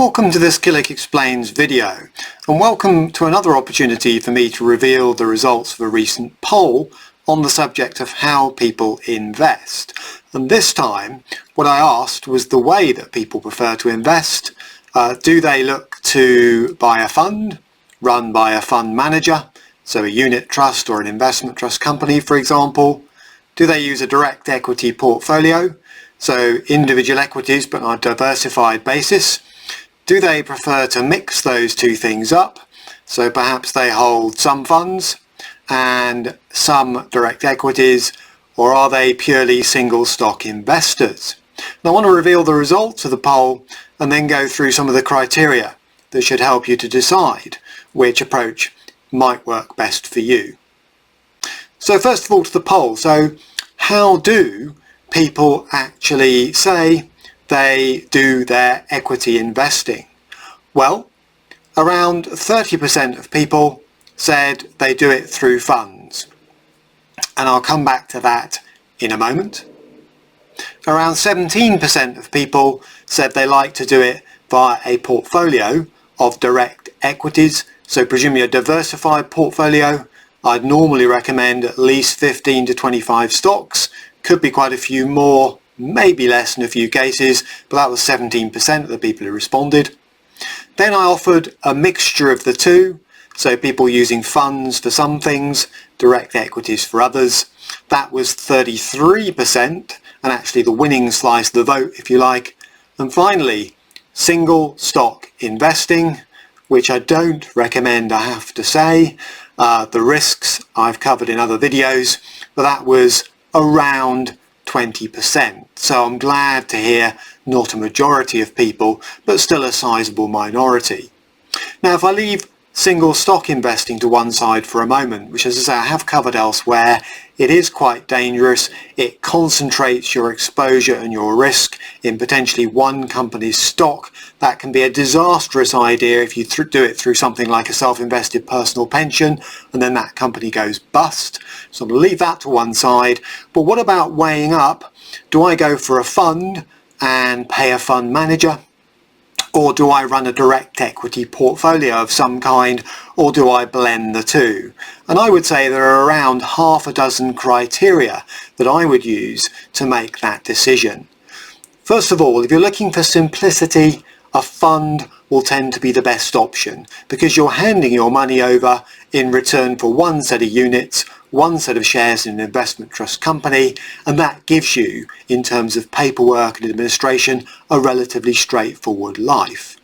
Welcome to this Killick Explains video, and welcome to another opportunity for me to reveal the results of a recent poll on the subject of how people invest. And this time what I asked was the way that people prefer to invest. Do they look to buy a fund run by a fund manager, so a unit trust or an investment trust company for example? Do they use a direct equity portfolio, so individual equities but on a diversified basis? Do they prefer to mix those two things up? So perhaps they hold some funds and some direct equities, or are they purely single stock investors? And I want to reveal the results of the poll and then go through some of the criteria that should help you to decide which approach might work best for you. So first of all to the poll. So how do people actually say they do their equity investing? Well, around 30% of people said they do it through funds, and I'll come back to that in a moment. Around 17% of people said they like to do it via a portfolio of direct equities, so presumably a diversified portfolio. I'd normally recommend at least 15 to 25 stocks, could be quite a few more, maybe less in a few cases, but that was 17% of the people who responded. Then I offered a mixture of the two, so people using funds for some things, direct equities for others. That was 33%, and actually the winning slice of the vote if you like. And finally, single stock investing, which I don't recommend, I have to say. The risks I've covered in other videos, but that was around 20%. So I'm glad to hear not a majority of people, but still a sizable minority. Now if I leave single stock investing to one side for a moment, which as I say I have covered elsewhere, it is quite dangerous. It concentrates your exposure and your risk in potentially one company's stock. That can be a disastrous idea if you do it through something like a self-invested personal pension and then that company goes bust. So I'm going to leave that to one side. But what about weighing up? Do I go for a fund and pay a fund manager? Or do I run a direct equity portfolio of some kind, or do I blend the two? And I would say there are around half a dozen criteria that I would use to make that decision. First of all, if you're looking for simplicity, a fund will tend to be the best option because you're handing your money over in return for one set of units, one set of shares in an investment trust company, and that gives you, in terms of paperwork and administration, a relatively straightforward life.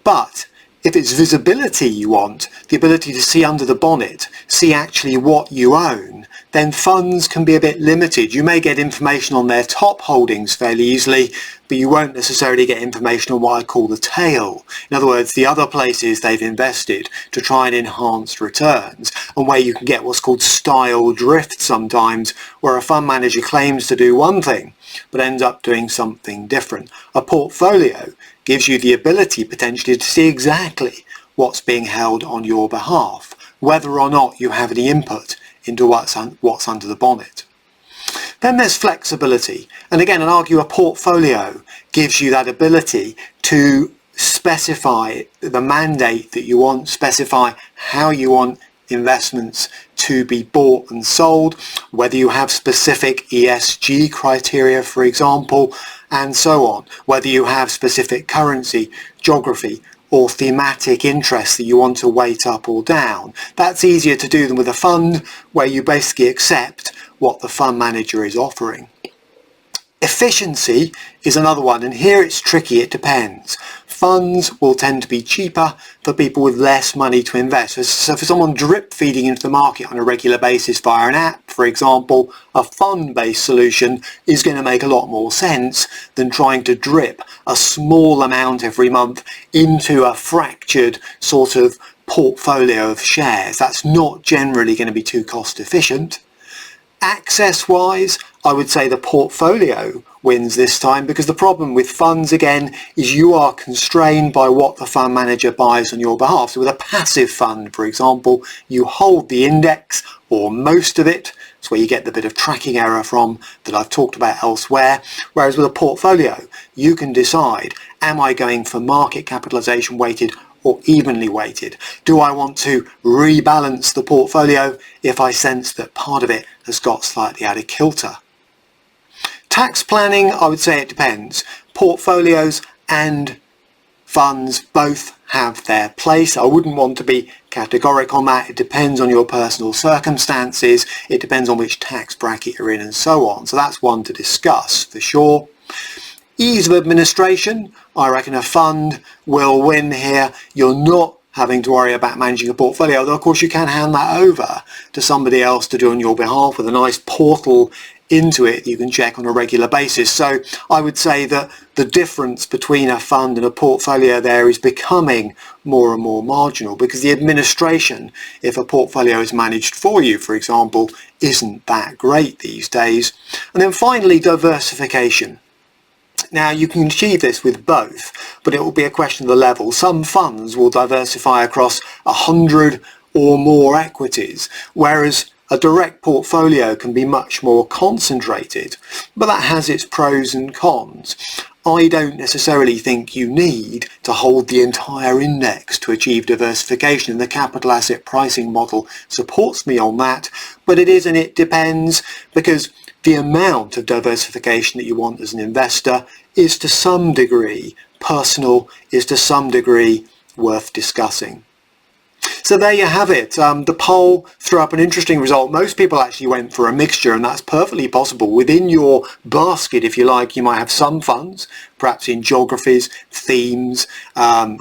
But if it's visibility you want, the ability to see under the bonnet, see actually what you own, then funds can be a bit limited. You may get information on their top holdings fairly easily, but you won't necessarily get information on what I call the tail. In other words, the other places they've invested to try and enhance returns, and where you can get what's called style drift sometimes, where a fund manager claims to do one thing but ends up doing something different. A portfolio gives you the ability potentially to see exactly what's being held on your behalf, whether or not you have any input into what's under the bonnet. Then there's flexibility, and again I'd argue a portfolio gives you that ability to specify the mandate that you want, specify how you want investments to be bought and sold, whether you have specific ESG criteria for example, and so on, whether you have specific currency, geography or thematic interests that you want to weight up or down. That's easier to do than with a fund where you basically accept what the fund manager is offering. Efficiency is another one, and here it's tricky, it depends. Funds will tend to be cheaper for people with less money to invest. So for someone drip feeding into the market on a regular basis via an app, for example, a fund-based solution is going to make a lot more sense than trying to drip a small amount every month into a fractured sort of portfolio of shares. That's not generally going to be too cost efficient. Access-wise, I would say the portfolio wins this time, because the problem with funds again is you are constrained by what the fund manager buys on your behalf. So with a passive fund, for example, you hold the index or most of it It's where you get the bit of tracking error from that I've talked about elsewhere. Whereas with a portfolio, you can decide, am I going for market capitalization weighted or evenly weighted? Do I want to rebalance the portfolio if I sense that part of it has got slightly out of kilter? Tax planning, I would say it depends. Portfolios and funds both have their place. I wouldn't want to be categorical on that. It depends on your personal circumstances. It depends on which tax bracket you're in and so on. So that's one to discuss for sure. Ease of administration, I reckon a fund will win here. You're not having to worry about managing a portfolio, though of course you can hand that over to somebody else to do on your behalf with a nice portal into it you can check on a regular basis. So I would say that the difference between a fund and a portfolio there is becoming more and more marginal, because the administration, if a portfolio is managed for you, for example, isn't that great these days. And then finally, diversification. Now you can achieve this with both, but it will be a question of the level. Some funds will diversify across 100 or more equities, whereas a direct portfolio can be much more concentrated, but that has its pros and cons. I don't necessarily think you need to hold the entire index to achieve diversification, and the capital asset pricing model supports me on that, but it is and it depends, because the amount of diversification that you want as an investor is to some degree personal, is to some degree worth discussing. So there you have it. The poll threw up an interesting result. Most people actually went for a mixture, and that's perfectly possible. Within your basket, if you like, you might have some funds, perhaps in geographies, themes,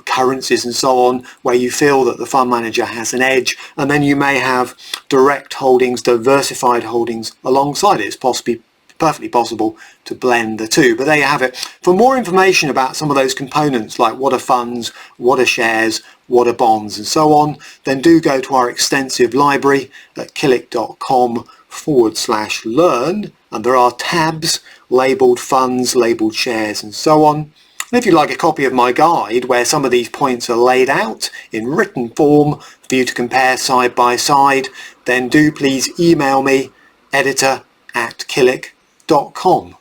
currencies and so on, where you feel that the fund manager has an edge, and then you may have direct holdings, diversified holdings alongside it. It's perfectly possible to blend the two. But there you have it. For more information about some of those components, like what are funds, what are shares, what are bonds and so on, then do go to our extensive library at killick.com/learn, and there are tabs labelled funds, labelled shares and so on. And if you'd like a copy of my guide where some of these points are laid out in written form for you to compare side by side, then do please email me, editor@killick.com.